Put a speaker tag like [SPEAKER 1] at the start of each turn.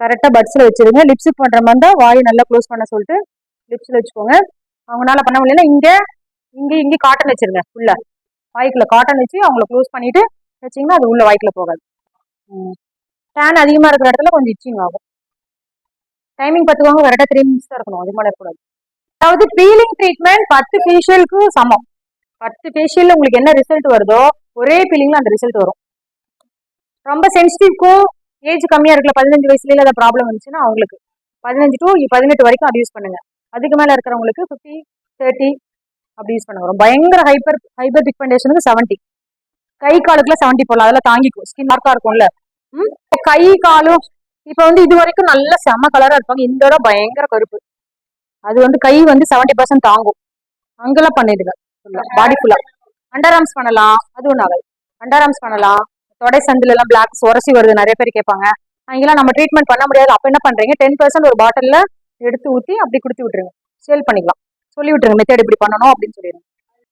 [SPEAKER 1] கரெக்டாக பட்ஸில் வச்சிருங்க. லிப்ஸுக்கு பண்ணுற மாதிரி தான் வாயை நல்லா க்ளோஸ் பண்ண சொல்லிட்டு லிப்ஸில் வச்சுக்கோங்க. அவங்களால பண்ண முடியல இங்கே காட்டன் வச்சிருங்க. உள்ள வாய்க்குள்ள காட்டன் வச்சு அவங்கள க்ளோஸ் பண்ணிட்டு வச்சிங்கன்னா அது உள்ள வாய்க்குள்ள போகாது. டேன் அதிகமாக இருக்கிற இடத்துல கொஞ்சம் இச்சிங் ஆகும். டைமிங் பார்த்துக்கோங்க, கரெக்டாக 3 minutes தான் இருக்கணும், அது மேலே இருக்கக்கூடாது. அதாவது பீலிங் ட்ரீட்மெண்ட் 10 ஃபேஷியலுக்கு சமம். 10 ஃபேஷியலில் உங்களுக்கு என்ன ரிசல்ட் வருதோ ஒரே பீலிங்கில் அந்த ரிசல்ட் வரும். ரொம்ப சென்சிட்டிவ்க்கும் ஏஜ் கம்மியாக இருக்கல 15 வயசுல ஏதாவது ப்ராப்ளம் வந்துச்சுன்னா அவங்களுக்கு 15 to 18 வரைக்கும் அது யூஸ் பண்ணுங்க. அதுக்கு மேலே இருக்கிறவங்களுக்கு 50, 30 அப்படி யூஸ் பண்ணுங்க. பயங்கர ஹைப்பர் பிக்மெண்டேஷனுக்கு 70. கை காலுக்குலாம் 70 போடலாம், அதெல்லாம் தாங்கிக்கும். ஸ்கின் மார்க்கா இருக்கும்ல. கை காலும் இப்ப இது வரைக்கும் நல்ல செம கலரா இருப்பாங்க, இந்த இடம் பயங்கர கருப்பு. அது கை 70% தாங்கும். அங்கெல்லாம் பண்ணிடுங்க பாடி ஃபுல்லா. அண்டர் ஆர்ம்ஸ் பண்ணலாம், அது ஒன்றும் ஆகாது. அண்டர் ஆர்ம்ஸ் பண்ணலாம். தொடை சந்தில எல்லாம் பிளாக் சொரசி வருது, நிறைய பேர் கேட்பாங்க. அங்கெல்லாம் நம்ம ட்ரீட்மெண்ட் பண்ண முடியாது. அப்ப என்ன பண்றீங்க, 10% ஒரு பாட்டில்ல எடுத்து ஊற்றி அப்படி குடுத்து விட்டுருங்க. சேல் பண்ணிக்கலாம். சொல்லி விட்டுருங்க மெத்தட் இப்படி பண்ணணும் அப்படின்னு சொல்லிடுங்க.